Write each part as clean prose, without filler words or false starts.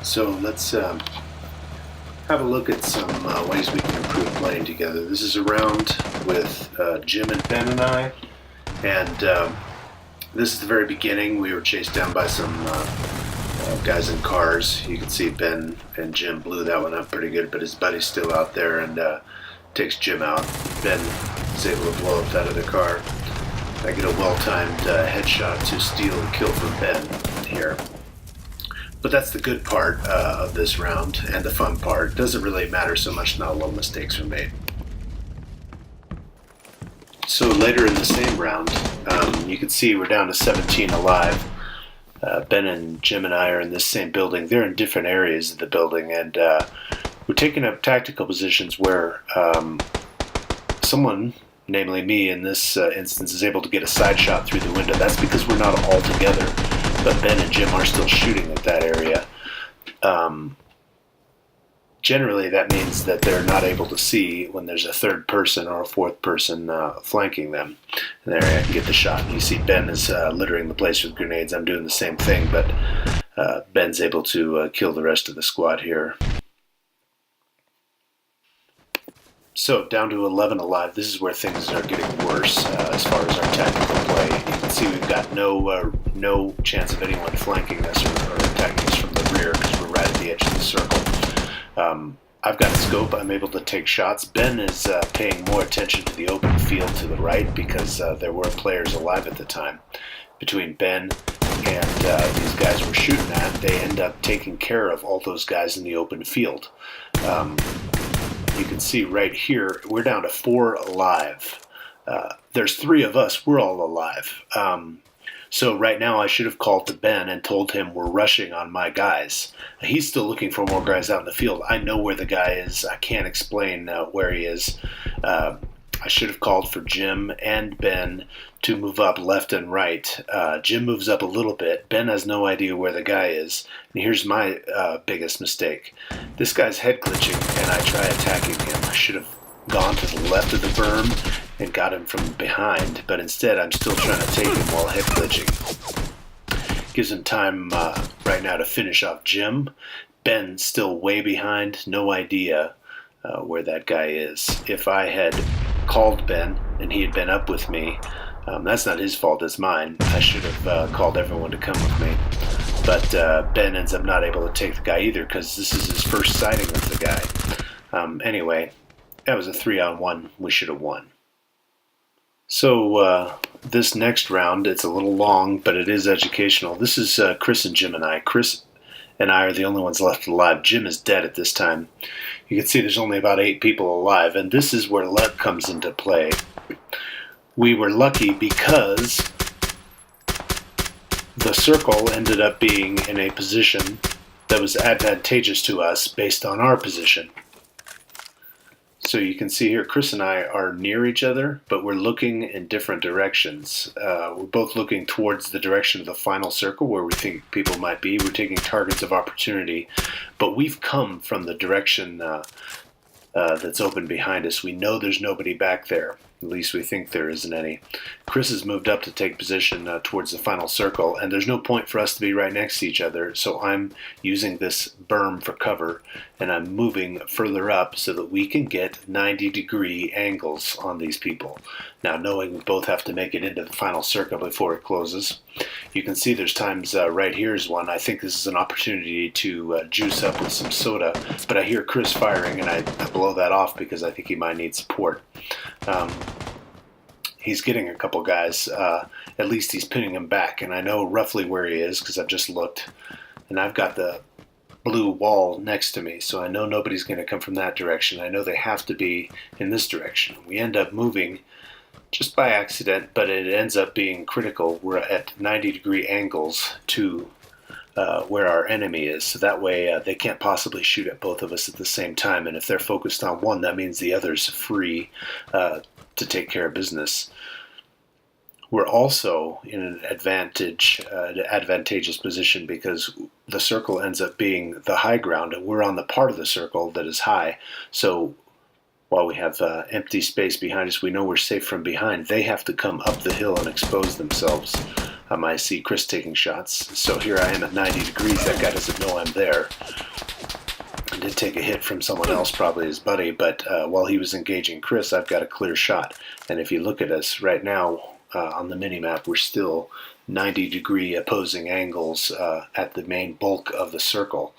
So let's have a look at some ways we can improve playing together. This is a round with Jim and Ben and I, and this is the very beginning. We were chased down by some guys in cars. You can see Ben and Jim blew that one up pretty good, but his buddy's still out there and takes Jim out. Ben is able to blow up that other car. I get a well-timed headshot to steal the kill from Ben here. But that's the good part of this round, and the fun part. It doesn't really matter so much now low mistakes were made. So later in the same round, you can see we're down to 17 alive. Ben and Jim and I are in this same building. They're in different areas of the building, and we're taking up tactical positions where someone, namely me in this instance, is able to get a side shot through the window. That's because we're not all together, but Ben and Jim are still shooting at that area. Generally, that means that they're not able to see when there's a third person or a fourth person flanking them. And there I can get the shot. You see Ben is littering the place with grenades. I'm doing the same thing, but Ben's able to kill the rest of the squad here. So down to 11 alive. This is where things are getting worse as far as our tactical play. You can see we've got no chance of anyone flanking us or attacking us from the rear because we're right at the edge of the circle. I've got a scope. I'm able to take shots. Ben is paying more attention to the open field to the right because there were players alive at the time. Between Ben and these guys we're shooting at, they end up taking care of all those guys in the open field. You can see right here, we're down to 4 alive. There's 3 of us. We're all alive. So right now I should have called to Ben and told him we're rushing on my guys. He's still looking for more guys out in the field. I know where the guy is. I can't explain where he is. I should have called for Jim and Ben to move up left and right. Jim moves up a little bit. Ben has no idea where the guy is. And here's my biggest mistake. This guy's head glitching, and I try attacking him. I should have gone to the left of the berm and got him from behind, but instead I'm still trying to take him while head glitching. Gives him time right now to finish off Jim. Ben's still way behind, no idea where that guy is. If I had called Ben and he had been up with me, that's not his fault, it's mine. I should have called everyone to come with me. But Ben ends up not able to take the guy either because this is his first sighting of the guy. Anyway, that was a 3-on-1. We should have won. So this next round, it's a little long, but it is educational. This is Chris and Jim and I. Chris and I are the only ones left alive. Jim is dead at this time. You can see there's only about 8 people alive, and this is where luck comes into play. We were lucky because the circle ended up being in a position that was advantageous to us based on our position. So you can see here, Chris and I are near each other, but we're looking in different directions. We're both looking towards the direction of the final circle where we think people might be. We're taking targets of opportunity, but we've come from the direction that's open behind us. We know there's nobody back there. At least we think there isn't any. Chris has moved up to take position towards the final circle, and there's no point for us to be right next to each other, so I'm using this berm for cover, and I'm moving further up so that we can get 90-degree angles on these people. Now, knowing we both have to make it into the final circle before it closes, you can see there's times right here is one. I think this is an opportunity to juice up with some soda, but I hear Chris firing, and I blow that off because I think he might need support. He's getting a couple guys. At least he's pinning them back, and I know roughly where he is because I've just looked, and I've got the blue wall next to me, so I know nobody's going to come from that direction. I know they have to be in this direction. We end up moving just by accident, but it ends up being critical. We're at 90-degree angles to where our enemy is, so that way they can't possibly shoot at both of us at the same time, and if they're focused on one, that means the other's free to take care of business. We're also in an advantageous position because the circle ends up being the high ground, and we're on the part of the circle that is high. So while we have empty space behind us, we know we're safe from behind. They have to come up the hill and expose themselves. I see Chris taking shots. So here I am at 90 degrees. That guy doesn't know I'm there. I did take a hit from someone else, probably his buddy, but while he was engaging Chris, I've got a clear shot. And if you look at us right now on the mini-map, we're still 90-degree opposing angles at the main bulk of the circle.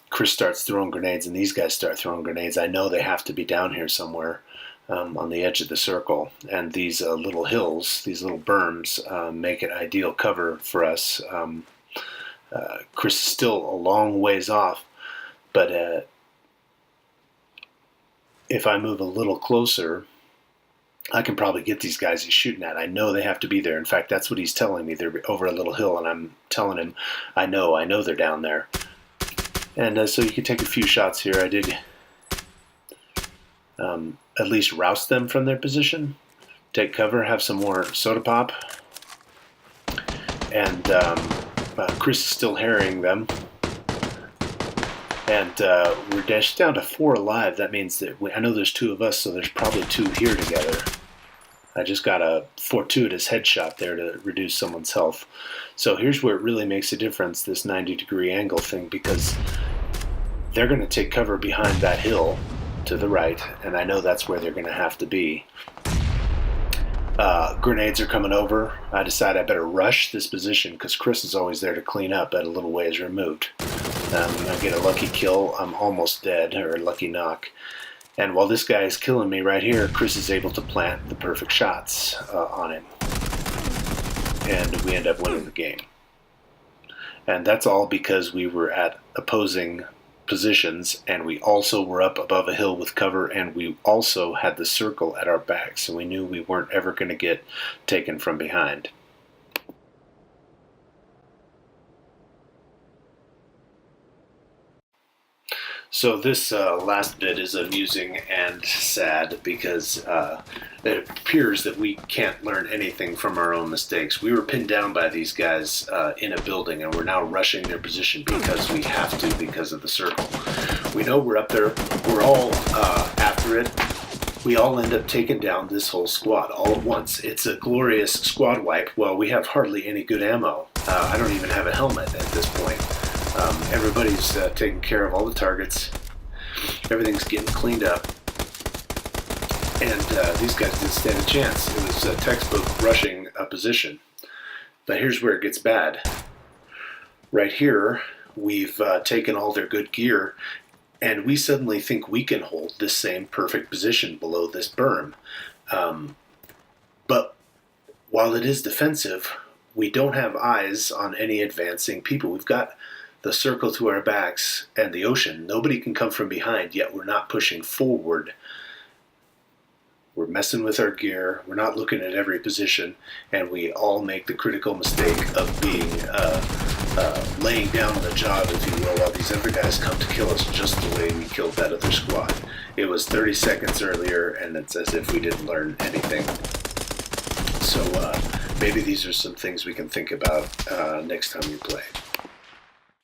Chris starts throwing grenades, and these guys start throwing grenades. I know they have to be down here somewhere on the edge of the circle. And these little hills, these little berms, make it ideal cover for us. Chris is still a long ways off, but if I move a little closer, I can probably get these guys he's shooting at. I know they have to be there. In fact, that's what he's telling me. They're over a little hill, and I'm telling him, I know they're down there. And so you can take a few shots here. I did at least roust them from their position, take cover, have some more soda pop, and Chris is still harrying them. And we're dashed down to 4 alive. That means that I know there's 2 of us, so there's probably 2 here together. I just got a fortuitous headshot there to reduce someone's health. So here's where it really makes a difference, this 90-degree angle thing, because they're going to take cover behind that hill to the right, and I know that's where they're going to have to be. Grenades are coming over. I decide I better rush this position because Chris is always there to clean up at a little ways removed. I get a lucky kill. I'm almost dead, or a lucky knock. And while this guy is killing me right here, Chris is able to plant the perfect shots on him. And we end up winning the game. And that's all because we were at opposing positions, and we also were up above a hill with cover, and we also had the circle at our backs, so we knew we weren't ever going to get taken from behind. So this last bit is amusing and sad because it appears that we can't learn anything from our own mistakes. We were pinned down by these guys in a building, and we're now rushing their position because we have to, because of the circle. We know we're up there. We're all after it. We all end up taking down this whole squad all at once. It's a glorious squad wipe. Well, we have hardly any good ammo. I don't even have a helmet at this point. Everybody's taking care of all the targets. Everything's getting cleaned up. And these guys didn't stand a chance. It was a textbook rushing a position. But here's where it gets bad. Right here, we've taken all their good gear, and we suddenly think we can hold this same perfect position below this berm. But while it is defensive, we don't have eyes on any advancing people. We've got the circle to our backs and the ocean. Nobody can come from behind, yet we're not pushing forward. We're messing with our gear. We're not looking at every position, and we all make the critical mistake of being laying down on the job, if you will, while these other guys come to kill us just the way we killed that other squad. It was 30 seconds earlier, and it's as if we didn't learn anything. So maybe these are some things we can think about next time we play.